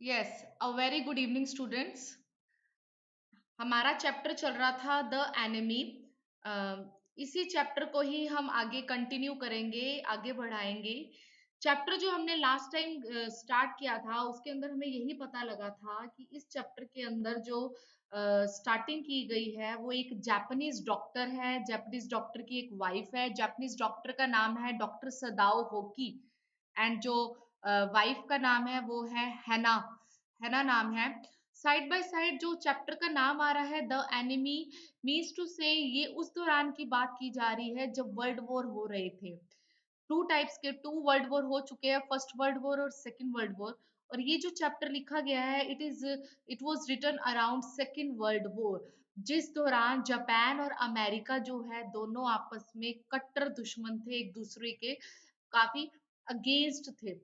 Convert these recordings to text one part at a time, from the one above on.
Yes, a very good evening students. हमारा chapter चल रहा था द एनिमी। इसी चैप्टर को ही हम आगे कंटिन्यू करेंगे, आगे बढ़ाएंगे। चैप्टर जो हमने लास्ट टाइम स्टार्ट किया था उसके अंदर हमें यही पता लगा था कि इस चैप्टर के अंदर जो स्टार्टिंग की गई है वो एक जापानीज डॉक्टर है, जापानीज डॉक्टर की एक वाइफ है। जापानीज डॉक्टर का नाम है डॉक्टर सदाओ होकी एंड जो वाइफ का नाम है वो है हैना। हैना नाम है। साइड बाय साइड जो चैप्टर का नाम आ रहा है द एनिमी, मीन्स टू से ये उस दौरान की बात की जा रही है जब वर्ल्ड वॉर हो रहे थे। टू टाइप्स के टू वर्ल्ड वॉर हो चुके हैं, फर्स्ट वर्ल्ड वॉर और सेकंड वर्ल्ड वॉर। और ये जो चैप्टर लिखा गया है it was written around second world war, जिस दौरान जापान और अमेरिका जो है दोनों आपस में कट्टर दुश्मन थे, एक दूसरे के काफी अगेंस्ट थे।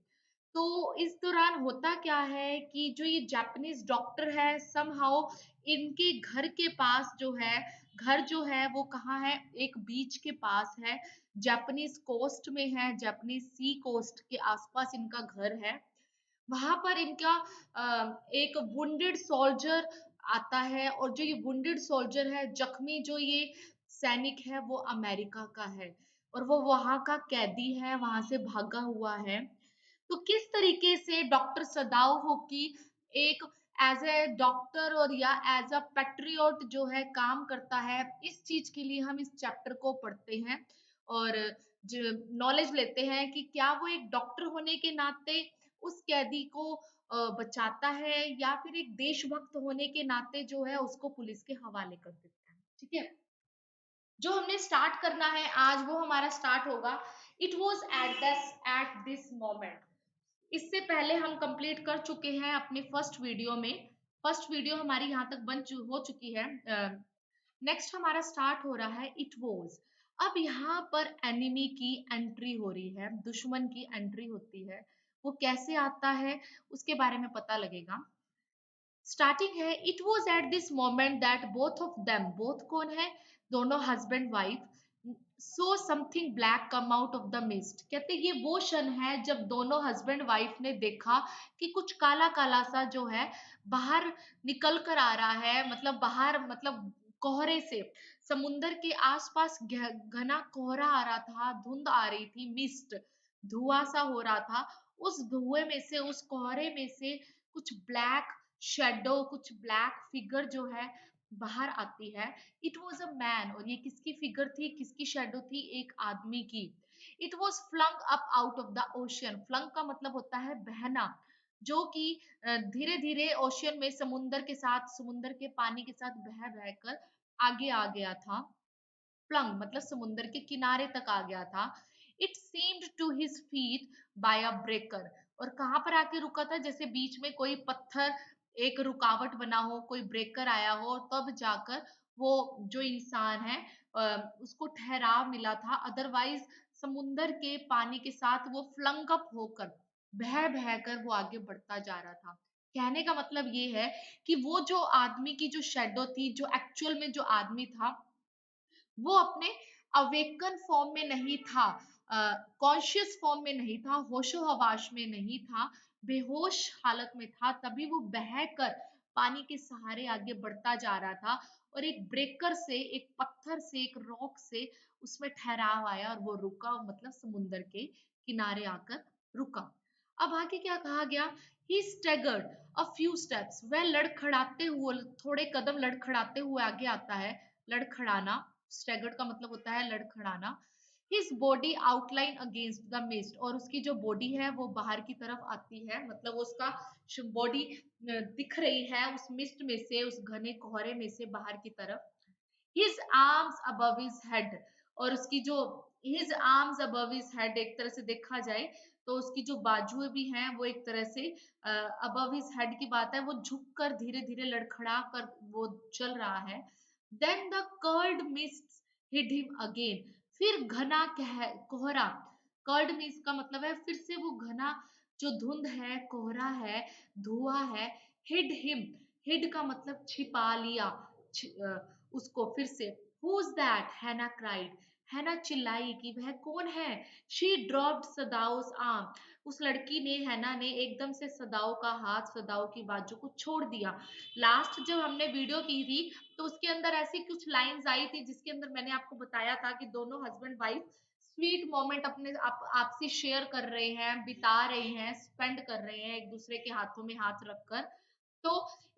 तो इस दौरान होता क्या है कि जो ये जापानीज डॉक्टर है समहाउ इनके घर के पास जो है, घर जो है वो कहाँ है, एक बीच के पास है, जापानीज कोस्ट में है, जापानीज सी कोस्ट के आसपास इनका घर है। वहां पर इनका एक वुंडेड सोल्जर आता है और जो ये वुंडेड सोल्जर है, जख्मी जो ये सैनिक है वो अमेरिका का है और वो वहां का कैदी है, वहां से भागा हुआ है। तो किस तरीके से डॉक्टर सदाओ होकी एक एज ए डॉक्टर और या एज अ पेट्रियोट जो है काम करता है, इस चीज के लिए हम इस चैप्टर को पढ़ते हैं और नॉलेज लेते हैं कि क्या वो एक डॉक्टर होने के नाते उस कैदी को बचाता है या फिर एक देशभक्त होने के नाते जो है उसको पुलिस के हवाले कर देता है। ठीक है, जो हमने स्टार्ट करना है आज वो हमारा स्टार्ट होगा। It was at this moment. इससे पहले हम कंप्लीट कर चुके हैं अपने फर्स्ट वीडियो में। फर्स्ट वीडियो हमारी यहाँ तक हो चुकी है। नेक्स्ट हमारा स्टार्ट हो रहा है इट वॉज। अब यहाँ पर एनिमी की एंट्री हो रही है, दुश्मन की एंट्री होती है। वो कैसे आता है उसके बारे में पता लगेगा। स्टार्टिंग है, it was at this moment that both of them, both कौन है, दोनों husband wife, so something black come out of the mist. कहते ये वो क्षण है जब दोनों हस्बैंड वाइफ ने देखा कि कुछ काला काला सा जो है बाहर निकल कर आ रहा है, मतलब बाहर मतलब कोहरे से, समुंदर के आसपास घना कोहरा आ रहा था, धुंध आ रही थी, मिस्ट, धुआं सा हो रहा था। उस धुएं में से, उस कोहरे में से कुछ ब्लैक शेडो, कुछ ब्लैक फिगर जो है बाहर आती है। इट वॉज अ मैन, और ये किसकी फिगर थी, किसकी शेडो थी, एक आदमी की। It was flung up out of the ocean. Flung का मतलब होता है बहना, जो कि धीरे धीरे ओशियन में, समुंदर के साथ, समुंदर के पानी के साथ बह बहकर आगे आ गया था। फ्लंग मतलब समुंदर के किनारे तक आ गया था। It seemed to his feet by a breaker. और कहाँ पर आके रुका था, जैसे बीच में कोई पत्थर, एक रुकावट बना हो, कोई ब्रेकर आया हो, तब जाकर वो जो इंसान है उसको ठहराव मिला था। अदरवाइज समुंदर के पानी के साथ वो फ्लंग अप होकर, बह बह कर वो आगे बढ़ता जा रहा था। कहने का मतलब ये है कि वो जो आदमी की जो शेडो थी, जो एक्चुअल में जो आदमी था, वो अपने अवेकन फॉर्म में नहीं था, कॉन्शियस फॉर्म में नहीं था, होशो हवाश में नहीं था, बेहोश हालत में था। तभी वो बहकर पानी के सहारे आगे बढ़ता जा रहा था और एक ब्रेकर से, एक पत्थर से, एक रॉक से उसमें ठहराव आया और वो रुका, मतलब समुंदर के किनारे आकर रुका। अब आगे क्या कहा गया, ही स्टेगर्ड अ फ्यू स्टेप्स, वह लड़खड़ाते हुए, थोड़े कदम लड़खड़ाते हुए आगे आता है। लड़खड़ाना, स्टेगर्ड का मतलब होता है लड़खड़ाना। His body outline against the mist, और उसकी जो बॉडी है वो बाहर की तरफ आती है, मतलब उसका बॉडी दिख रही है उस मिस्ट में से, उस घने कोहरे में से बाहर की तरफ। His arms above his head, और उसकी जो his arms above his head, एक तरह से देखा जाए तो उसकी जो बाजुएं भी हैं वो एक तरह से अबव हिज हेड की बात है, वो झुक कर धीरे धीरे लड़खड़ा कर वो चल रहा है। Then the curled mist hid him again, फिर घना कोहरा, कर्ड मिस्ट का मतलब है फिर से वो घना जो धुंध है, कोहरा है, धुआं है, हिड हिम, हिड का मतलब छिपा लिया, उसको फिर से। हु इज दैट, हैना क्राइड, हैना चिल्लाई कि वह कौन है। शी ड्रॉप्ड सदाउस आर्म, उस लड़की ने, हैना ने एकदम से सदाओ का हाथ, सदाओ की बाजू को छोड़ दिया। लास्ट जब हमने वीडियो की थी तो उसके अंदर ऐसी कुछ लाइंस आई थी जिसके अंदर मैंने आपको बताया था कि दोनों हस्बैंड वाइफ स्वीट मोमेंट अपने आपसे शेयर कर रहे हैं, बिता रहे हैं, स्पेंड कर रहे हैं एक दूसरे के हाथों में हाथ रखकर। तो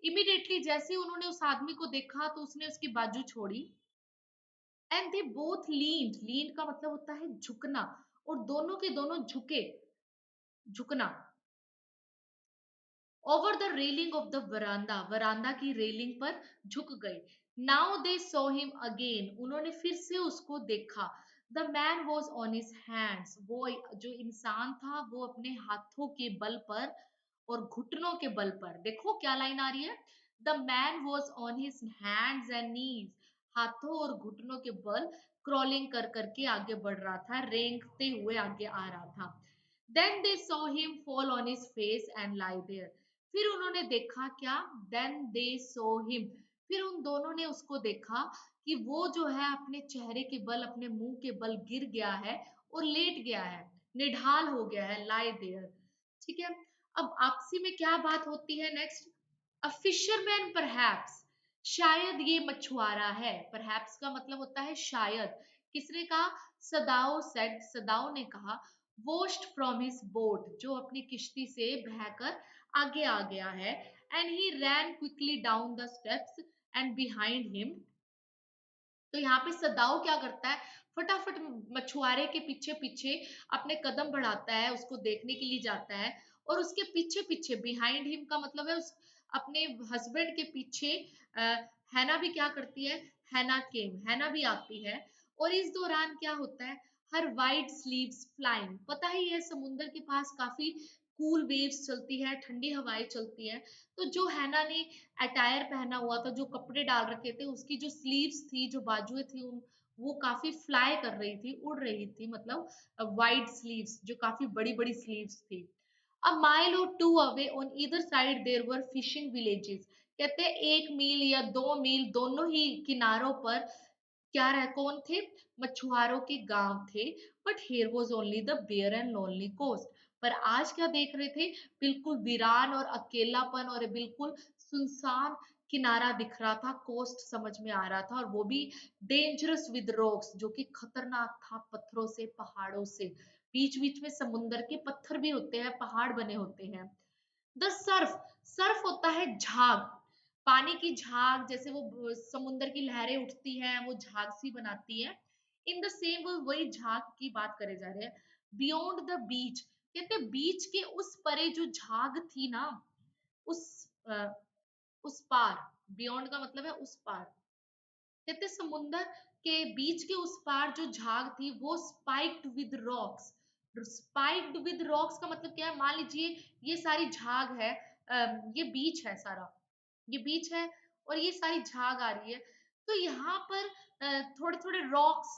इमीडिएटली जैसे ही उन्होंने उस आदमी को देखा तो उसने उसकी बाजू छोड़ी एंड दे बोथ लीन का मतलब होता है झुकना, और दोनों के दोनों झुके, झुकना over the railing of the veranda, वरांदा की रेलिंग पर झुक गए। Now they saw him again, उन्होंने फिर से उसको देखा। The man was on his hands, वो जो इंसान था वो अपने हाथों के बल पर और घुटनों के बल पर, देखो क्या लाइन आ रही है, the man was on his hands and knees, हाथों और घुटनों के बल क्रॉलिंग कर करके आगे बढ़ रहा था, रेंगते हुए आगे आ रहा था। Then they saw him fall on his face and lie there, फिर उन्होंने देखा क्या, देन दे सो हिम, फिर उन दोनों ने उसको देखा कि वो जो है अपने चेहरे के बल, अपने मुंह के बल गिर गया है और लेट गया है, निढाल हो गया है, लाई देयर। ठीक है, अब आपसी में क्या बात होती है नेक्स्ट, अ फिशरमैन परहैप्स, शायद ये मछुआरा है, परहैप्स का मतलब होता है शायद। किसने कहा, सदाओ सेड, सदाओ ने कहा, वॉश्ड फ्रॉम हिज बोट, जो अपनी किश्ती से बहकर आगे आ गया है, and he ran quickly down the steps and behind him, तो यहाँ पे सदाओ क्या करता है, फटाफट मछुआरे के पीछे पीछे अपने कदम बढ़ाता है, उसको देखने के लिए जाता है, और उसके पीछे पीछे, बिहाइंड हिम का मतलब है उस अपने हस्बैंड के पीछे हैना भी क्या करती है, हैना केम, हैना भी आती है। और इस दौरान क्या होता है, हर वाइड स्लीव्स फ्लाइंग, पता ही है समुंदर के पास काफी कूल वेव्स चलती है, ठंडी हवाएं चलती है, तो जो हैना ने अटायर पहना हुआ था, जो कपड़े डाल रखे थे, उसकी जो स्लीव्स थी, जो बाजुएं थी, उन वो काफी फ्लाई कर रही थी, उड़ रही थी, मतलब वाइड स्लीव्स, जो काफी बड़ी बड़ी स्लीव्स थी। A mile or two away on either side there were fishing villages, कहते हैं 1 मील या 2 मील दोनों ही किनारों पर क्या रह कौन थे, मछुआरों के गांव थे। But here was only the bare and lonely coast, पर आज क्या देख रहे थे, बिल्कुल वीरान और अकेलापन और बिल्कुल सुनसान किनारा दिख रहा था, कोस्ट समझ में आ रहा था, और वो भी डेंजरस विद रॉक्स, जो कि खतरनाक था पत्थरों से, पहाड़ों से, बीच बीच में समुंदर के पत्थर भी होते हैं, पहाड़ बने होते हैं। द सर्फ, सर्फ होता है झाग, पानी की झाग, जैसे वो समुंदर की लहरें उठती हैं, वो झाग सी बनाती है। इन द सेम वो वही झाग की बात करे जा रहे हैं। बियॉन्ड द बीच, कहते बीच के उस परे जो झाग थी ना, उस अ, उस पार, बियॉन्ड का मतलब है उस पार, कहते समुंदर के बीच के उस पार जो झाग थी वो spiked with rocks, spiked with rocks का मतलब क्या है, मान लीजिए ये सारी झाग है, ये बीच है सारा, ये बीच है और ये सारी झाग आ रही है, तो यहाँ पर थोड़े थोड़े रॉक्स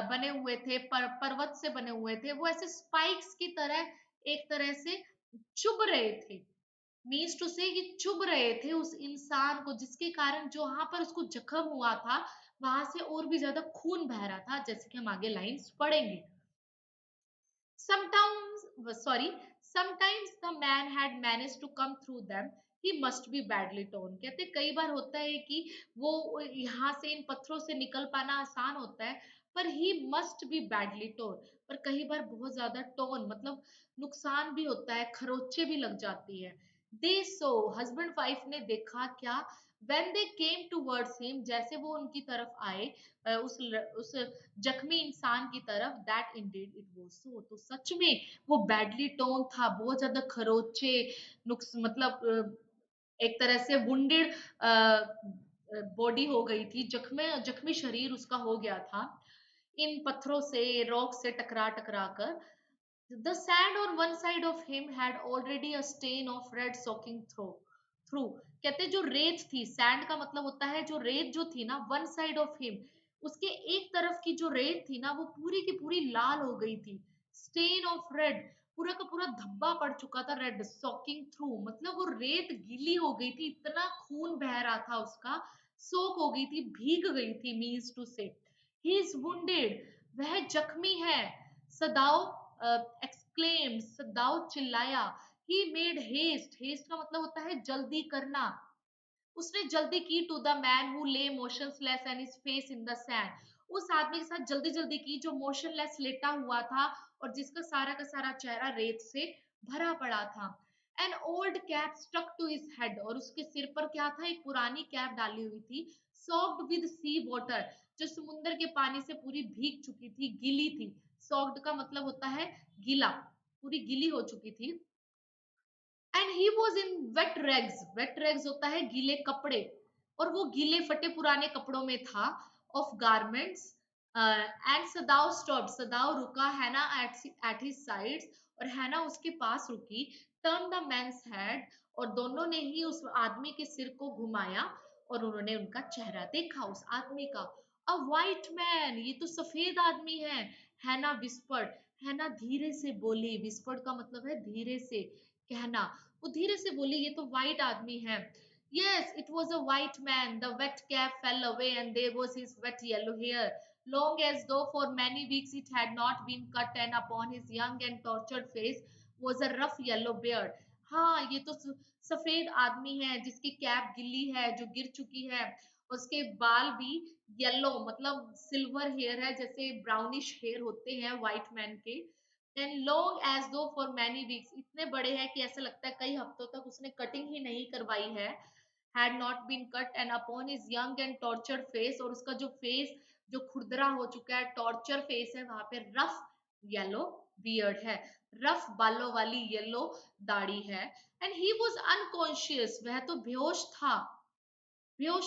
बने हुए थे, पर्वत से बने हुए थे, वो ऐसे स्पाइक्स की तरह एक तरह से चुभ रहे थे, मीन्स टू से, ये चुभ रहे थे उस इंसान को, जिसके कारण जो वहां पर उसको जख्म हुआ था, वहां से और भी ज्यादा खून बह रहा था, जैसे कि हम आगे लाइंस पढ़ेंगे। sometimes sorry sometimes the man had managed to come through them, he must be badly torn, कहते कई बार होता है कि वो यहाँ से इन पत्थरों से निकल पाना आसान होता है, पर ही मस्ट बी बैडली टोर, पर कई बार बहुत ज्यादा टोन मतलब नुकसान भी होता है, खरोचे भी लग जाती है। दे सो, हस्बैंड वाइफ ने देखा क्या, when they came towards him, जैसे वो उनकी तरफ आए, उस जख्मी इंसान की तरफ, that Indeed it was so, तो सच में वो बैडली टोन था, बहुत ज्यादा खरोचे, नुक्स मतलब एक तरह से वुंडेड बॉडी हो गई थी, जख्मे जख्मी शरीर उसका हो गया था इन पत्थरों से, रॉक से टकरा टकरा कर। The sand on one side of him had already a stain of red soaking through, कहते जो रेत थी, सैंड का मतलब होता है जो रेत जो थी ना, वन साइड ऑफ हिम, उसके एक तरफ की जो रेत थी ना वो पूरी की पूरी लाल हो गई थी, स्टेन ऑफ रेड, पूरा का पूरा धब्बा पड़ चुका था, रेड सॉकिंग थ्रू मतलब वो रेत गीली हो गई थी, इतना खून बह रहा था उसका, सोक हो गई थी, भीग गई थी, मीन्स टू से ही इज वुंडेड, वह जख्मी है। सदाओ एक्सक्लेम्ड, सदाओ चिल्लाया। ही मेड हेस्ट, हेस्ट का मतलब होता है जल्दी करना। उसने जल्दी की टू द मैन हु ले motionless and his face in the sand. उस आदमी के साथ जल्दी जल्दी की जो मोशनलेस लेटा हुआ था और जिसका सारा का सारा चेहरा रेत से भरा पड़ा था। An old cap stuck to his head, और उसके सिर पर क्या था, एक पुरानी कैप डाली हुई थी, सॉक्ड विद सी वाटर, जो समुद्र के पानी से पूरी भीग चुकी थी, गीली थी। सॉक्ड का मतलब होता है गीला, पूरी गीली हो चुकी थी। And he was in wet rags, wet rags होता है गीले कपड़े, और वो गीले फटे पुराने कपड़ों में था, ऑफ गारमेंट्स। एंड सदाव स्टॉप, सदाव रुका, हैना एट हिज साइड्स, और हैना उसके पास रुकी। टर्न द मैन्स हेड, और दोनों ने ही उस आदमी के सिर को घुमाया, और उन्होंने उनका चेहरा देखा उस आदमी का। अ वाइट मैन, ये तो सफेद आदमी है। हैना विस्पर्ड, हैना धीरे से बोली, विस्पर्ड का मतलब है धीरे से कहना। वो धीरे से बोली, ये तो वाइट आदमी है। Yes, it was a white man. The wet cap fell away and there was his wet yellow hair, long as though for many weeks it had not been cut, and upon his young and tortured face was a rough yellow beard. हाँ, ये तो सफेद आदमी है जिसकी cap गिल्ली है, जो गिर चुकी है। उसके बाल भी येलो, मतलब सिल्वर हेयर है, जैसे ब्राउनिश हेयर होते हैं व्हाइट मैन के। एंड लॉन्ग एज दो फॉर मैनी वीक्स, इतने बड़े हैं कि ऐसा लगता है कई हफ्तों तक उसने कटिंग ही नहीं करवाई है। Had not been cut, and upon his young and tortured face, और उसका जो फेस जो खुरदरा हो चुका है, टॉर्चर फेस है, वहां पे रफ येलो बियर्ड है, रफ बालों वाली येलो दाढ़ी है। एंड ही वॉज अनकॉन्शियस, वह तो बेहोश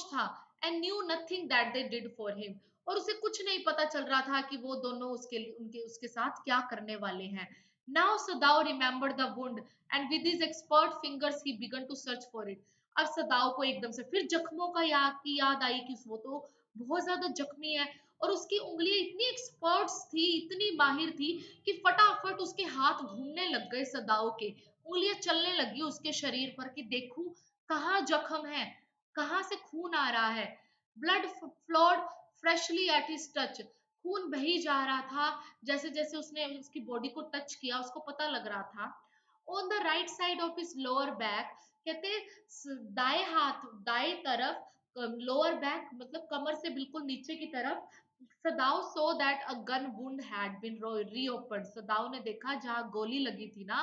था। And knew nothing that they did for him, और उसे कुछ नहीं पता चल रहा था कि वो दोनों उसके लिए उनके उसके साथ क्या करने वाले हैं। Now Sadao remember the wound, and with his expert fingers he began to search for it. अब सदाओ को एकदम से फिर जख्मों का याद आई कि वो तो बहुत ज्यादा जख्मी है, और उसकी उंगलियां इतनी एक्सपर्ट्स थी, इतनी माहिर थी कि फटाफट उसके हाथ घूमने लग गए सदाओ के। उंगलियां चलने लगी उसके शरीर पर कि देखूं कहाँ जख्म है, कहाँ से खून आ रहा है। Blood flowed freshly at his touch, खून बही जा रहा था जैसे जैसे उसने उसकी बॉडी को टच किया, उसको पता लग रहा था। On the right side of his lower back, कहते दाएं हाथ, दाएं तरफ, लोअर बैक मतलब कमर से बिल्कुल नीचे की तरफ, Sadao saw that a gun wound had been reopen, Sadao ने देखा जहां गोली लगी थी ना,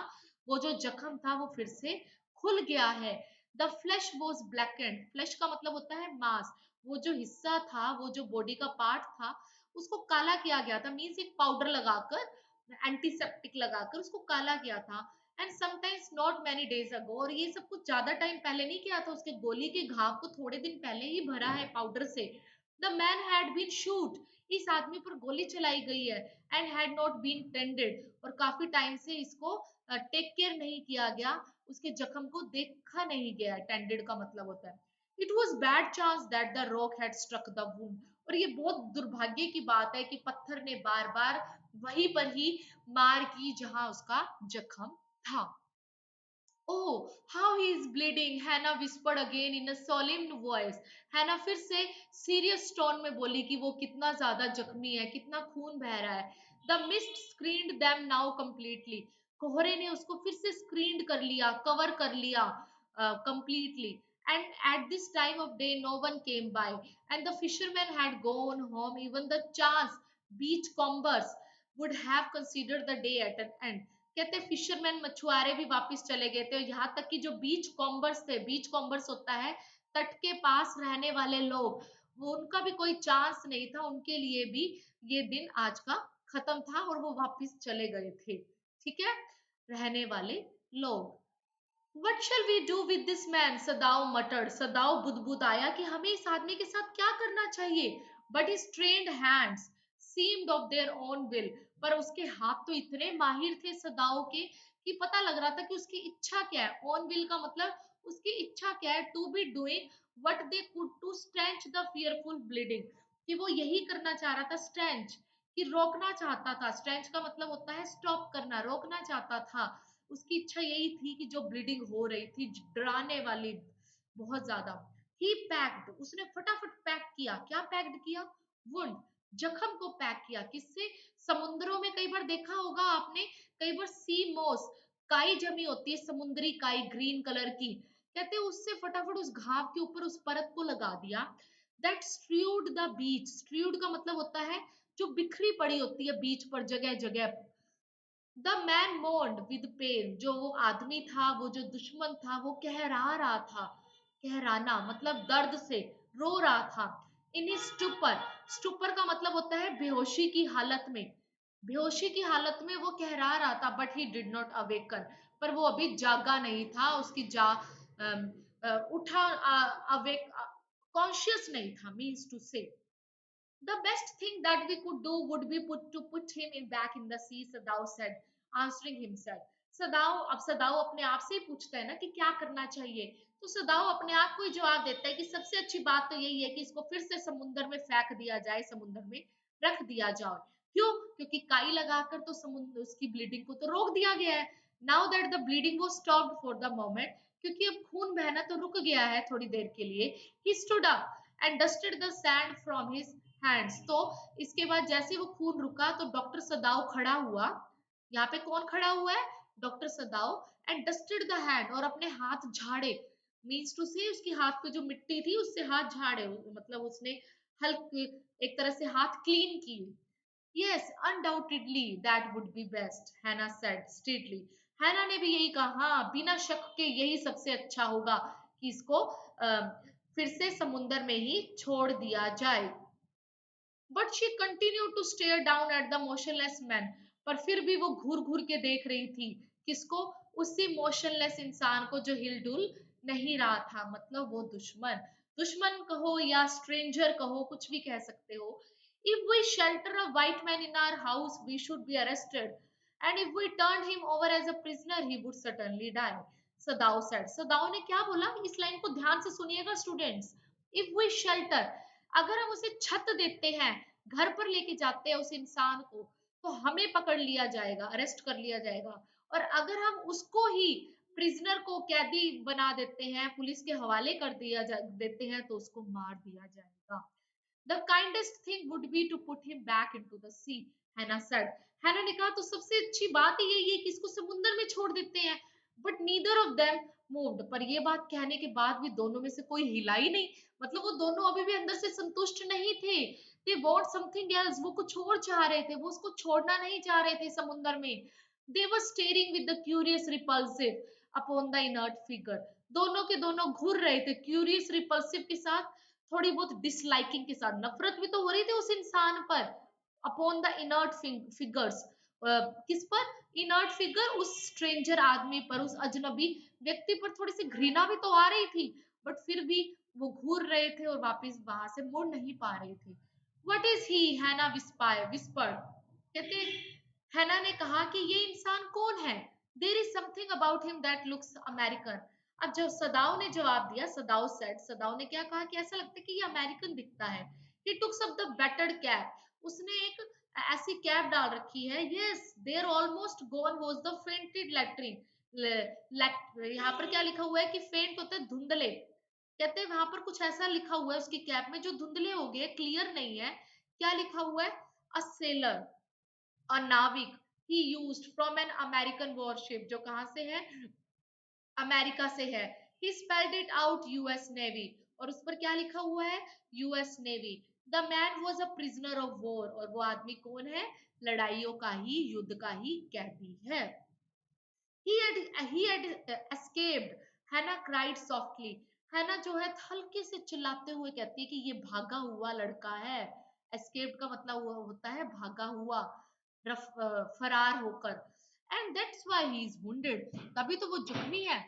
वो जो जख्म था वो फिर से खुल गया है। The flash was blanket, flash का मतलब होता है मांस, वो जो हिस्सा था, वो जो बॉडी का पार्ट था, उसको काला किया गया था, मीन्स एक पाउडर लगाकर, एंटीसेप्टिक लगाकर उसको काला किया था। And sometimes not many days ago, और ये सब कुछ ज्यादा टाइम पहले नहीं किया था, उसके गोली के घाव को थोड़े दिन पहले ही भरा है पाउडर से। The man had been shoot, इस आदमी पर गोली चलाई गई है। And had not been tended, और काफी टाइम से इसको टेक केयर नहीं किया गया, उसके जख्म को देखा नहीं गया। टेंडेड का मतलब होता है it was bad chance that the rock had struck the wound, और ये बहुत दुर्भाग्य की बात है कि पत्थर ने बार बार वहीं पर ही मार की जहां उसका जख्म था। Oh, how he is bleeding, Hannah whispered again in a solemn voice. Hannah फिर से सीरियस टोन में बोली कि वो कितना ज्यादा जख्मी है, कितना खून बह रहा है। The mist screened them now completely. कोहरे ने उसको फिर से स्क्रीन कर लिया, कवर कर लिया completely. And at this time of day, no one came by, and the fishermen had gone home. Even the chance beachcombers would have considered the day at an end. कहते fisherman मछुआरे भी वापस चले गए थे, और यहाँ तक कि जो बीच कॉम्बर्स थे, बीच कॉम्बर्स होता है तट के पास रहने वाले लोग, वो उनका भी कोई चांस नहीं था, उनके लिए भी ये दिन आज का खत्म था, और वो वापस चले गए थे। ठीक है, रहने वाले लोग। What shall we do with this man? सदाव मटर्ड, सदाव बुदबुदाया कि हमें इस आदमी के साथ क्या करना चाहिए। But his trained hands seemed of their own will, पर उसके हाथ तो इतने माहिर थे सदाव के कि पता लग रहा था कि उसकी इच्छा क्या है। ऑन विल का मतलब उसकी इच्छा क्या है, to be doing what they could to stanch the fearful bleeding, कि वो यही करना चाह रहा था, स्टेंच, कि रोकना चाहता था। स्टेंच का मतलब होता है स्टॉप करना, रोकना चाहता था। उसकी इच्छा यही थी कि जो ब्लीडिंग हो रही थी डराने वाली बहुत ज्यादा। ही पैक्ड, उसने फटाफट पैक किया। क्या पैक्ड किया? वुंड, जख्म को पैक किया किससे? समुद्रों में कई बार देखा होगा आपने, कई बार सी मॉस, काई जमी होती है, समुद्री काई ग्रीन कलर की, कहते हैं उससे फटाफट उस घाव के ऊपर उस परत को लगा दिया। दैट स्ट्रूड द बीच, स्ट्रूड का मतलब होता है जो बिखरी पड़ी होती है बीच पर जगह जगह। द मैन मोर्न्ड विद पेन, जो वो आदमी था, वो जो दुश्मन था, वो कहरा रहा था, कहराना मतलब दर्द से रो रहा था। इन स्टुपर, स्टुपर का मतलब होता है बेहोशी की हालत में, बेहोशी की हालत में वो कहरा रहा था, but he did not awaken, पर वो अभी जागा नहीं था, उसकी उठा, अवेक, कॉन्शियस नहीं था, मीन्स टू से the best thing that we could do would be put him in back in the sea, Sadao said, answering himself. सदाओ, अब सदाओ अपने आप से ही पूछता है ना कि क्या करना चाहिए, तो सदाओ अपने आप को ही जवाब देता है कि सबसे अच्छी बात तो यही है कि इसको फिर से समुद्र में फेंक दिया जाए, समुद्र में रख दिया जाए। क्यों? क्योंकि काई लगाकर तो समुद्र उसकी ब्लीडिंग को तो रोक दिया गया है। Now that the bleeding was stopped for the moment, क्योंकि अब खून बहना तो रुक गया है थोड़ी देर के लिए। He stood up and dusted the sand from his hands, तो इसके बाद जैसे वो खून रुका तो डॉक्टर सदाव खड़ा हुआ। यहाँ पे कौन खड़ा हुआ है? Doctor सदाव। And dusted the hand, और अपने हाथ झाड़े, मीन्स टू से उसके हाथ पे जो मिट्टी थी उससे हाथ झाड़े, मतलब उसने हल्के एक तरह से हाथ क्लीन किए। Yes undoubtedly that would be best, हैना सेड स्ट्रेटली। हैना ने भी यही कहा, हाँ बिना शक के यही सबसे अच्छा होगा कि इसको फिर से समुंदर में ही छोड़ दिया जाए। But she continue to stare down at the motionless man, पर फिर भी वो घूर घूर के देख रही थी, किसको? उसी मोशनलेस इंसान को जो हिलडुल नहीं रहा था, मतलब वो दुश्मन, दुश्मन कहो या स्ट्रेंजर कहो, कुछ भी कह सकते हो। If we shelter a white man in our house we should be arrested, and if we turn him over as a prisoner he would certainly die, Sadao said. Sadao ने क्या बोला, इस लाइन को ध्यान से सुनिएगा स्टूडेंट्स। इफ वी शेल्टर, अगर हम उसे छत देते हैं, घर पर लेके जाते हैं उस इंसान को, तो हमें पकड़ लिया जाएगा, अरेस्ट कर लिया जाएगा। और अगर हम उसको ही, प्रिजनर को कैदी बना देते हैं, पुलिस के हवाले कर देते हैं, तो उसको मार दिया जाएगा। The kindest thing would be to put him back into the sea, Hana said. Hana ने कहा तो सबसे अच्छी बात ही यही है कि इसको समुद्र में छोड़ देते हैं। But neither of them moved, पर ये बात कहने के बाद भी दोनों में से कोई हिला ही नहीं, मतलब वो दोनों अभी भी अंदर से संतुष्ट नहीं थे। दे वांट समथिंग एल्स, वो कुछ और चाह रहे थे, वो उसको छोड़ना नहीं चाह रहे थे समुद्र में। They were staring with the curious repulsive upon the inert figure, दोनों के दोनों घूर रहे थे क्यूरियस रिपल्सिव के साथ, थोड़ी बहुत डिसलाइकिंग के साथ, नफरत भी तो हो रही थी उस इंसान पर। अपॉन द इनर्ट फिगर्स, किस पर? इनर्ट फिगर, उस स्ट्रेंजर आदमी पर, उस अजनबी व्यक्ति पर थोड़ी सी घृणा भी तो आ रही थी, बट फिर भी वो घूर रहे थे और वापस वहां से मुड़ नहीं पा रहे थे। व्हाट इज ही, हैना विस्पर्ड, कहते, हैना ने कहा कि ये इंसान कौन है? There is something about him that looks American. अब जब सदाओ ने जवाब दिया, सदाओ सेड, सदाओ ने क्या कहा कि ऐसा लगता है कि ये अमेरिकन दिखता है। He tucks up the battered cap, उसने एक ऐसी कैप डाल रखी है। Yes there almost gone was the faded lettering, यहाँ पर क्या लिखा हुआ है कि फेंट होता है धुंधले, कहते हैं वहां पर कुछ ऐसा लिखा हुआ है उसकी कैप में जो धुंधले हो गए, क्लियर नहीं है क्या लिखा हुआ है। अ सेलर, अ नाविक, he used from an American warship, जो कहां से है? अमेरिका से है। He spelled it out US Navy, और उस पर क्या लिखा हुआ है? US Navy. The man was a prisoner of war, और वो आदमी कौन है? लड़ाइयों का ही, युद्ध का ही कैदी है। He had escaped, हैना cried softly, हैना जो है हल्के से चिल्लाते हुए कहती है कि ये भागा हुआ लड़का है। escaped का मतलब वो होता है भागा हुआ, फरार होकर। and that's why he is wounded, तभी तो वो जख्मी है।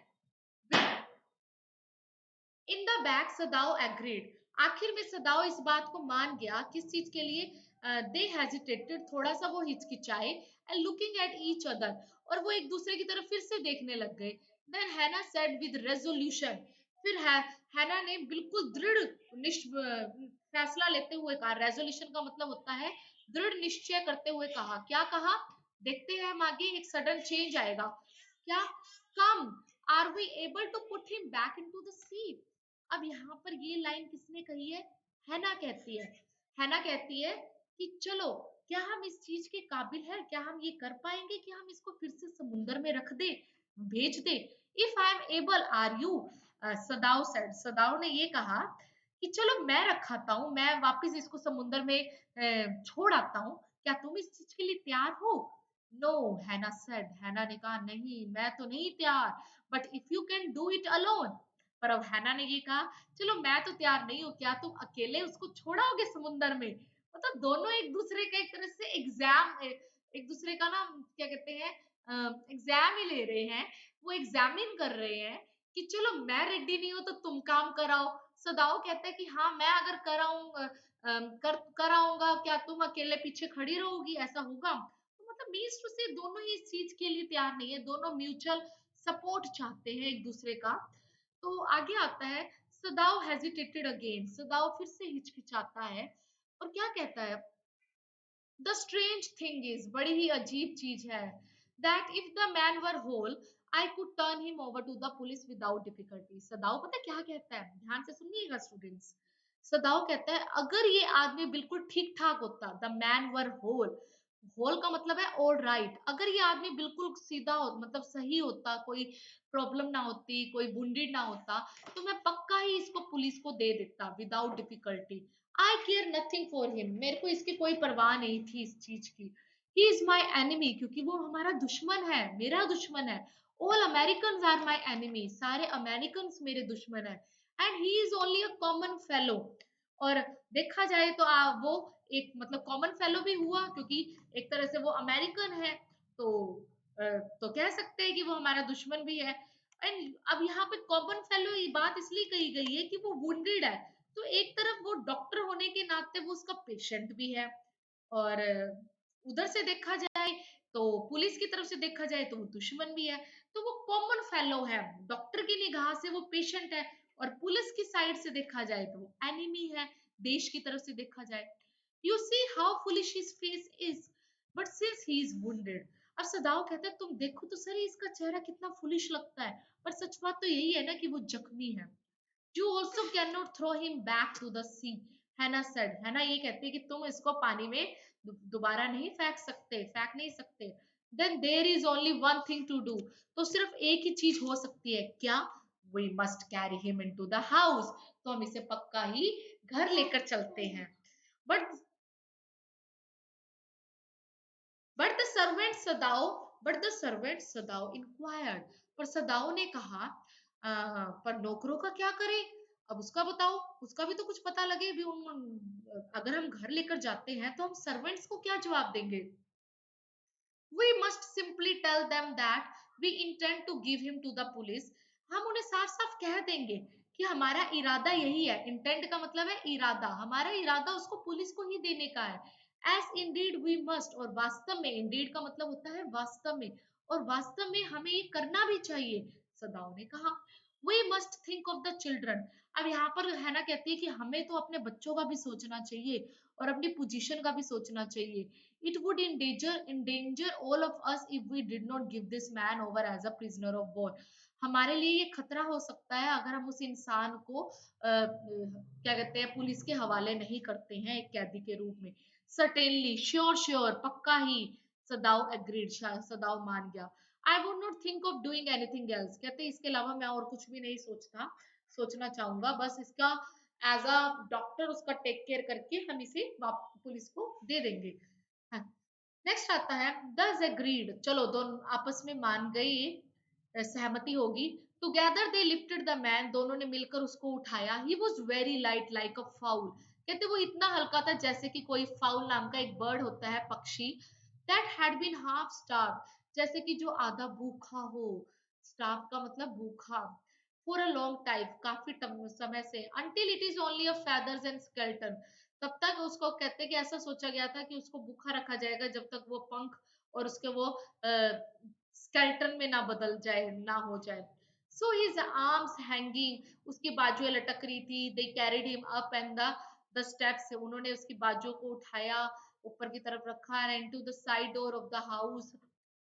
In the back Sadao agreed, आखिर में सदाओ इस बात को मान गया, किस चीज के लिए? दे हेजिटेटेड, थोड़ा सा वो हिचकिचाए, and looking at each other, और वो एक दूसरे की तरफ फिर से देखने लग गए। देन हैना सेड विद रेजोल्यूशन, फिर हैना ने बिल्कुल फैसला लेते हुए कहा, रेजोल्यूशन का मतलब होता है दृढ़ निश्चय करते हुए कहा, क्या कहा? देखते हैं हम आगे, एक सडन चेंज आएगा। क्या? Come, are we able to put him back into the sea. अब यहाँ पर ये लाइन किसने कही है? हैना कहती है, हैना कहती है कि चलो क्या हम इस चीज के काबिल है, क्या हम ये कर पाएंगे कि हम इसको फिर से समुंदर में रख दे, भेज दे। If I am able are you, Sadao said, Sadao ने ये कहा कि चलो मैं रखाता हूँ, मैं वापस इसको समुंदर में छोड़ आता हूँ, क्या तुम इस चीज के लिए तैयार हो? नो, हैना सेड, हैना ने कहा नहीं, मैं तो नहीं तैयार, but if you can do it alone. पर अब हैना ने ये कहा चलो मैं तो तैयार नहीं हूँ, क्या तुम अकेले उसको छोड़ाओगे समुंदर में? मतलब दोनों एक दूसरे का एक तरह से एग्जाम, एक दूसरे का ना क्या कहते हैं, एग्जाम ही ले रहे हैं, वो एग्जामिन कर रहे हैं कि चलो मैं रेडी नहीं हूं तो तुम काम कराओ। सदाओ कहता है कि हाँ मैं अगर कराऊंगा, कराऊंगा, क्या तुम अकेले पीछे खड़ी रहोगी, ऐसा होगा? तो मतलब मीन्स टू से दोनों ही इस चीज के लिए तैयार नहीं है, दोनों म्यूचुअल सपोर्ट चाहते हैं एक दूसरे का। तो आगे आता है, सदाओ हेजिटेटेड अगेन, सदाओ फिर से हिचकिचाता है और क्या कहता है, द स्ट्रेंज थिंग इज, बड़ी ही अजीब चीज है, that if the man were whole I could turn him over to the police without difficulty. Sadao पता है क्या कहता है, ध्यान से सुनिएगा स्टूडेंट्स। सदाओ कहता है अगर ये आदमी बिल्कुल ठीक ठाक होता, the man were whole, whole का मतलब है ऑल राइट, अगर ये आदमी बिल्कुल सीधा हो, मतलब सही होता, कोई प्रॉब्लम ना होती, कोई वुंडेड ना होता, तो मैं पक्का ही इसको पुलिस को दे देता without difficulty. I care nothing for him, मेरे को इसकी कोई परवाह नहीं थी इस चीज की। ही इज माई एनिमी, क्योंकि वो हमारा दुश्मन है, मेरा दुश्मन है। All American are my enemy, सारे अमेरिकन मेरे दुश्मन है। And he is only a common fellow, और देखा जाए तो वो एक मतलब कॉमन फेलो भी हुआ, क्योंकि एक तरह से वो अमेरिकन है, तो तो कह सकते हैं कि वो हमारा दुश्मन भी है। एंड अब यहाँ पे कॉमन फेलो ये बात इसलिए कही गई है कि वो वुंडेड है, तो एक तरफ वो डॉक्टर होने के नाते वो उसका पेशेंट भी है, और उधर से देखा जाए तो पुलिस की तरफ से देखा जाए तो वो दुश्मन भी है। तो वो कॉमन फेलो है, डॉक्टर की निगाह से वो पेशेंट है, और पुलिस की साइड से देखा जाए तो वो एनिमी है, देश की तरफ से देखा जाए। You see how foolish his face is, but since he is wounded. और सदाव कहता है तुम देखो तो सही इसका चेहरा कितना फुलिश लगता है, पर सच बात तो यही है ना कि वो जख्मी है। You also cannot throw him back to the sea, हैना said, हैना ये कहती है कि तुम इसको पानी में दोबारा नहीं फेंक सकते, फेंक नहीं सकते। Then there is only one thing to do, तो सिर्फ एक ही चीज हो सकती है, क्या? We must carry him into the house, तो हम इसे पक्का ही घर लेकर चलते हैं। But But the servant Sadao, but the servant Sadao inquired, पर सदाओ ने कहा पर नौकरों का क्या करें? अब उसका बताओ, उसका भी तो कुछ पता लगे भी उन, अगर हम घर लेकर जाते हैं तो हम सर्वेंट्स को क्या जवाब देंगे? We must simply tell them that we intend to give him to the police, हम उन्हें साफ साफ कह देंगे कि हमारा इरादा यही है, इंटेंट का मतलब है इरादा, हमारा इरादा उसको पुलिस को ही देने का है। एस इंडीड वी मस्ट, और वास्तव में, इंडीड का मतलब होता है वास्तव में, और वास्तव में हमें ये करना भी चाहिए, सदाओ ने कहा। We must think of the children, अब यहाँ पर है ना कहती है कि हमें तो अपने बच्चों का भी सोचना चाहिए और अपनी पोजीशन का भी सोचना चाहिए। It would endanger all of us if we did not give this man over as a prisoner of war, हमारे लिए ये खतरा हो सकता है अगर हम उस इंसान को क्या कहते हैं पुलिस के हवाले नहीं करते हैं एक कैदी के रूप में। Certainly, श्योर श्योर, पक्का ही, सदाव एग्रीड, सदाव मान गया। I would not think of doing anything else, कहते इसके अलावा मैं और कुछ भी नहीं सोचना चाहूंगा, बस इसका एज अ डॉक्टर उसका टेक केयर करके हम इसे पुलिस को दे देंगे। हाँ, नेक्स्ट आता है, दस एग्रीड, चलो दोनों आपस में मान गई, सहमति होगी। Together they lifted the man, दोनों ने मिलकर उसको उठाया। ही was very light like a foul, कहते वो इतना हल्का था जैसे कि कोई फाउल नाम का एक बर्ड होता है, पक्षी, that had been half starve, जैसे कि जो आधा भूखा हो, स्टार्व का मतलब भूखा, फॉर अ लॉन्ग टाइम, काफी समय से, until it is only a feathers and skeleton, तब तक उसको कहते हैं कि ऐसा सोचा गया था कि उसको भूखा रखा जाएगा जब तक वो पंख और उसके वो स्केल्टन में ना बदल जाए, ना हो जाए। सो हिज आर्म्स हैंगिंग, उसकी बाजुएं लटक रही थी। They carried him up and the steps, उन्होंने उसकी बाजुओं को उठाया, ऊपर की तरफ रखा, and to the side door of the house,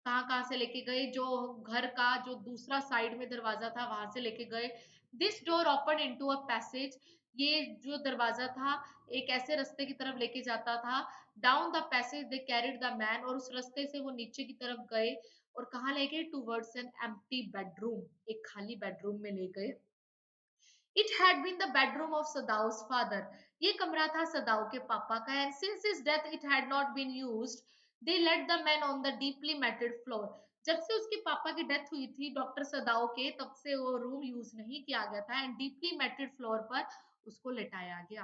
कहाँ कहाँ से लेके गए, जो घर का जो दूसरा साइड में दरवाजा था वहां से लेके गए। This door open into a passage, ये जो दरवाजा था एक ऐसे रास्ते की तरफ लेके जाता था। Down the passage they carried the man, और उस रास्ते से वो नीचे की तरफ गए और कहाँ ले गए, टूवर्ड्स एन एम्प्टी बेडरूम, एक खाली बेडरूम में ले गए। It had been the bedroom of Sadao's father, ये कमरा था सदाउ के पापा का, and since his death it had not been used, they let the man on the deeply matted floor. जब से उसके पापा की डेथ हुई थी डॉक्टर सदाउ के, तब से वो रूम यूज नहीं किया गया था, एंड डीपली मैटेड फ्लोर पर उसको लेटाया गया।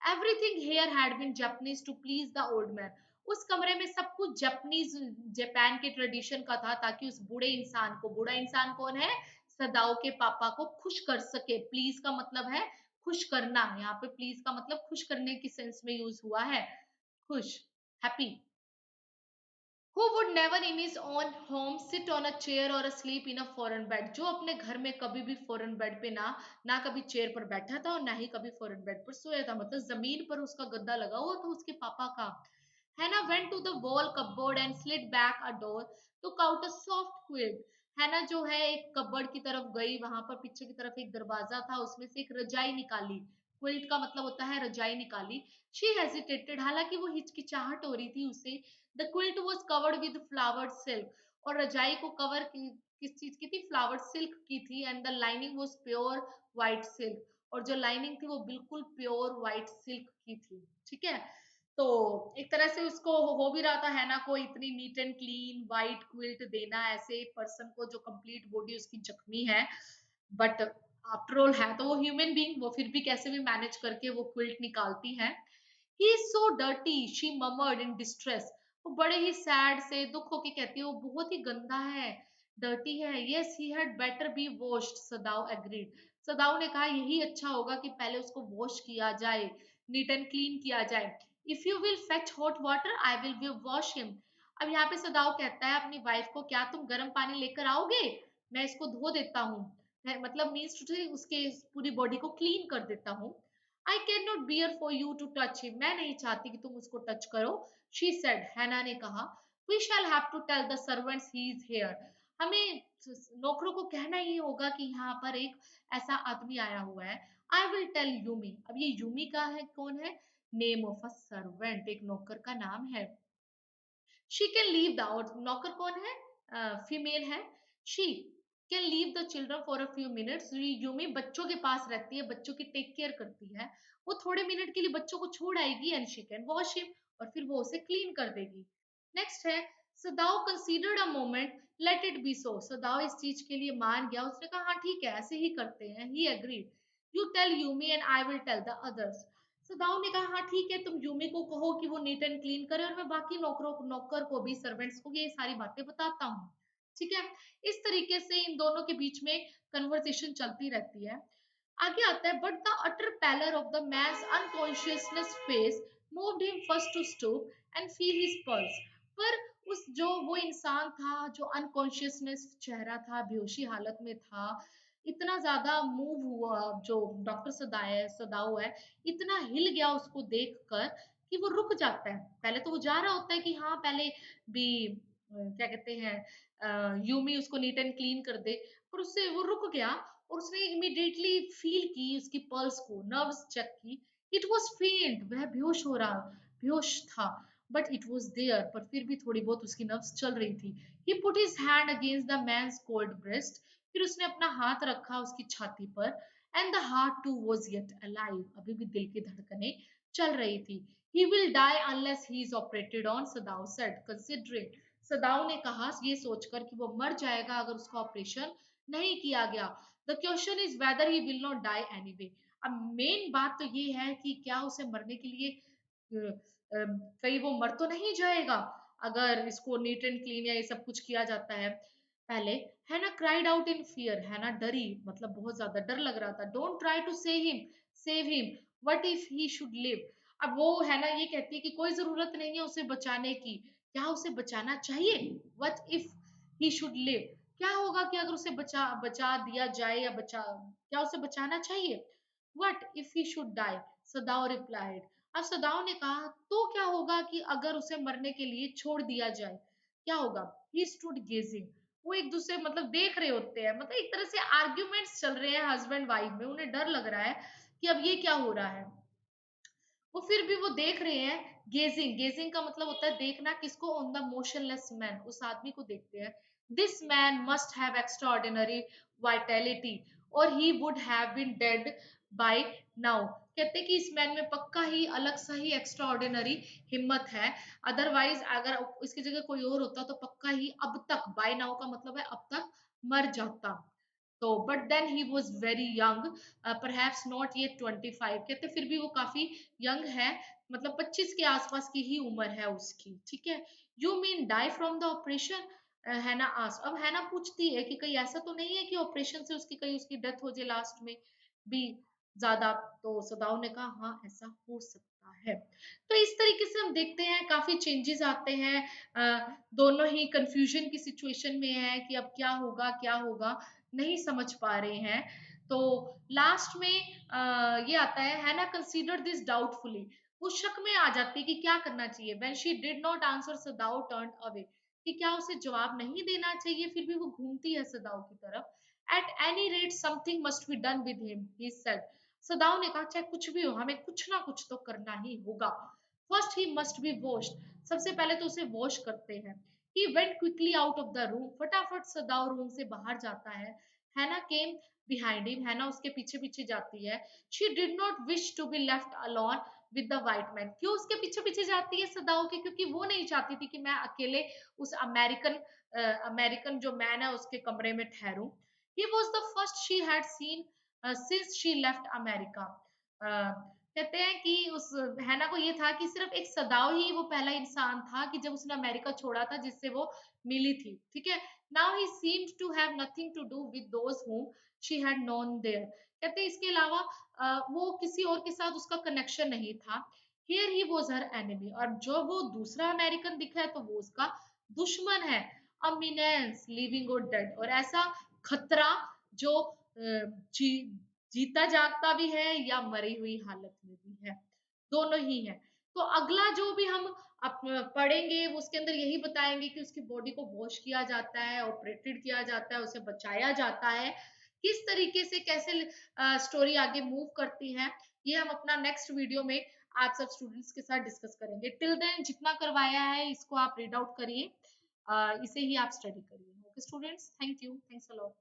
Everything here had been Japanese to please the old man, उस कमरे में सब कुछ जापानीज, जापान के ट्रेडिशन का था, ताकि उस बूढ़े इंसान को, बूढ़ा इंसान कौन है, सदाओ के पापा को खुश कर सके। प्लीज का मतलब है खुश करना, यहाँ पे प्लीज का मतलब खुश करने की सेंस में यूज हुआ है, खुश, happy. Who would never in his own home sit on a chair or sleep in a foreign bed, जो अपने घर में कभी भी फॉरेन बेड पे ना कभी चेयर पर बैठा था और ना ही कभी फॉरेन बेड पर सोया था, मतलब जमीन पर उसका गद्दा लगा हुआ था उसके पापा का। Hannah went to the wall cupboard and slid back a door, took out a soft quilt. हैना जो है एक कबर्ड की तरफ गई, वहां पर पीछे की तरफ एक दरवाजा था, उसमें से एक रजाई निकाली। क्विल्ट का मतलब होता है रजाई निकाली। शी हेजिटेटेड, हालांकि वो हिचकिचाहट हो रही थी उसे। The quilt was covered with flowered silk, और रजाई को कवर किस चीज की थी, फ्लावर्ड सिल्क की थी, and the lining was pure white silk, और जो लाइनिंग थी वो बिल्कुल प्योर व्हाइट सिल्क की थी। ठीक है, तो एक तरह से उसको हो भी रहा था हैना को इतनी neat and clean white quilt देना ऐसे पर्सन को जो कंप्लीट बॉडी उसकी जख्मी है, बट आफ्टर ऑल है तो वो ह्यूमन बीइंग, वो फिर भी कैसे भी मैनेज करके वो क्विल्ट निकालती है। He is so dirty, she murmured in distress, वो बड़े ही सैड से दुख होके कहती है वो बहुत ही गंदा है, डर्टी है। Yes he had better be washed, Sadao agreed, Sadao ने कहा यही अच्छा होगा कि पहले उसको वॉश किया जाए, नीट एंड क्लीन किया जाए। If you will fetch hot water I will be wash him, अब यहाँ पे सदाओ कहता है अपनी वाइफ को, क्या तुम गर्म पानी लेकर आओगे, मैं इसको धो देता हूँ, मतलब मीन्स उसके पूरी बॉडी को क्लीन कर देता हूँ। I can not bear for you to touch him, मैं नहीं चाहती कि तुम उसको टच करो। शी सेड, हैना ने कहा, we shall have to tell the servants he is here, हमें नौकरों को कहना ही होगा कि यहाँ पर एक ऐसा आदमी आया हुआ है। आई विल टेल यूमी, अब ये यूमी का है, कौन है, नेम ऑफ अ सर्वेंट, एक नौकर का नाम है। शी कैन लीव द, और नौकर कौन है, फीमेल है। She can leave the children for a few minutes, Yumi बच्चों के पास रहती है, बच्चों की टेक केयर करती है, वो थोड़े मिनट के लिए बच्चों को छोड़ आएगी, and she can wash him, और फिर वो उसे क्लीन कर देगी। नेक्स्ट है, Sadao considered a moment, let it be so, Sadao इस चीज के लिए मान गया, उसने कहा हाँ ठीक है ऐसे ही करते हैं, he agreed. You tell Yumi and I will tell the others, Sadao ने कहा हाँ ठीक है, तुम यूमी को कहो कि वो नीट एंड क्लीन करे, और मैं बाकी नौकर को भी, सर्वेंट्स को ये सारी बातें बताता हूँ। ठीक है, इस तरीके से इन दोनों के बीच में कन्वर्सेशन चलती रहती है। आगे आता है, but the utter pallor of the man's unconsciousness face moved him first to stoop and feel his pulse, पर उस जो वो इंसान था जो अनकॉन्शियसनेस चेहरा था, बेहोशी हालत में था, इतना ज्यादा मूव हुआ, जो डॉक्टर सदाऊ है, इतना हिल गया उसको देखकर कि वो रुक जाता है। पहले तो वो जा रहा होता है कि हाँ पहले भी क्या कहते हैं, यूमी उसको नीट एंड क्लीन कर दे, पर उससे वो रुक गया, और उसने इमीडिएटली फील की उसकी पल्स को, नर्व्स चेक की। इट वाज फेंट, वह बेहोश था, बट इट वाज देयर, पर फिर भी थोड़ी बहुत उसकी नर्व्स चल रही थी। He put his hand against the man's cold breast, फिर उसने अपना हाथ रखा उसकी छाती पर, and the heart too was yet alive, अभी भी दिल की धड़कनें चल रही थी। He will die unless he is operated on, Sadao said, considering, Sadao ने कहा ये सोचकर कि वो मर जाएगा अगर उसका ऑपरेशन नहीं किया गया। The question is whether he will not die anyway, अब मेन बात तो ये है कि क्या उसे मरने के लिए कहीं वो मर तो नहीं जाएगा अगर इसको नीट एंड क्लीन या ये सब कुछ किया जाता है। पहले हैना क्राइड आउट इन फियर, हैना डरी, मतलब बहुत ज्यादा डर लग रहा था। Don't try to save him, what if he should live, अब वो हैना ये कहती है कि कोई जरूरत नहीं है उसे बचाने की, क्या उसे बचाना चाहिए, what if he should live, क्या होगा कि अगर उसे बचा बचा दिया जाए, या क्या उसे बचाना चाहिए। What if he should die, Sadao replied, अब सदाओ ने कहा तो क्या होगा कि अगर उसे मरने के लिए छोड़ दिया जाए, क्या होगा। ही स्टूड गेजिंग, वो एक दूसरे मतलब देख रहे होते हैं, मतलब एक तरह से आर्ग्यूमेंट्स चल रहे हैं हस्बैंड वाइफ में, उन्हें डर लग रहा है कि अब ये क्या हो रहा है। वो फिर भी वो देख रहे हैं। गेजिंग, गेजिंग का मतलब होता है देखना, किसको? ऑन द मोशनलेस मैन, उस आदमी को देखते हैं। This man must have extraordinary vitality और he would have been dead by now. कहते हैं कि इस मैन में पक्का ही अलग सा ही एक्स्ट्राऑर्डिनरी हिम्मत है, अदरवाइज अगर इसकी जगह कोई और होता तो पक्का ही अब तक, बाय नाउ का मतलब है अब तक, मर जाता। तो but then he was very young, perhaps not ये 25। कहते फिर भी वो काफी यंग है, मतलब 25 के आसपास की ही उम्र है उसकी, ठीक है। You mean die from the operation? Hana ask. अब हैना पूछती है कि कहीं ऐसा तो नहीं है कि ऑपरेशन से उसकी कहीं उसकी डेथ हो जाए लास्ट में भी ज्यादा। तो सदाओ ने कहा हाँ ऐसा हो सकता है। तो इस तरीके से हम देखते हैं काफी चेंजेस आते हैं। दोनों ही कंफ्यूजन की सिचुएशन में है कि अब क्या होगा क्या होगा, नहीं समझ पा रहे हैं। तो लास्ट में ये आता है, हैना कंसीडर दिस डाउटफुली। वो शक में आ जाती है कि क्या करना चाहिए। When she did not answer, Sadao turned away, कि क्या उसे जवाब नहीं देना चाहिए। फिर भी वो घूमती है सदाओ की तरफ। At any rate something must be done with him, he said. Sadao ने कहा चाहे कुछ भी हो, हमें कुछ ना कुछ तो करना ही होगा। First he must be washed, सबसे पहले तो उसे वॉश करते हैं। He went quickly out of the room, फटाफट सदाओ रूम से बाहर जाता है। हैना केम बिहाइंड हिम, हैना उसके पीछे पीछे जाती है। She did not wish to be left alone with the white man. क्यों उसके पीछे पीछे जाती है सदाओ के? क्योंकि वो नहीं चाहती थी कि मैं अकेले उस अमेरिकन जो मैन है उसके कमरे में ठहरूं। He was the first she had seen since she left America. कहते हैं कि उस हैना को ये था कि सिर्फ एक सदाओ ही वो पहला इंसान था कि जब उसने अमेरिका छोड़ा था जिससे वो मिली थी, ठीक है। Now he seemed to have nothing to do with those whom she had known there. कहते हैं इसके अलावा वो किसी और के साथ उसका कनेक्शन नहीं था। Here he was her enemy, और जो वो दूसरा अमेरिकन दिखा है तो वो उसका दुश्मन है। अमीनेंस लिविंग और डेड, और ऐसा खतरा जो जीता जागता भी है या मरी हुई हालत में भी है, दोनों ही है। तो अगला जो भी हम पढ़ेंगे उसके अंदर यही बताएंगे कि उसकी बॉडी को वॉश किया जाता है, ऑपरेटेड किया जाता है, उसे बचाया जाता है, किस तरीके से कैसे स्टोरी आगे मूव करती है। ये हम अपना नेक्स्ट वीडियो में आप सब स्टूडेंट्स के साथ डिस्कस करेंगे। टिल देन जितना करवाया है इसको आप रीड आउट करिए, इसे ही आप स्टडी करिए। Okay students, thank you, thanks a lot.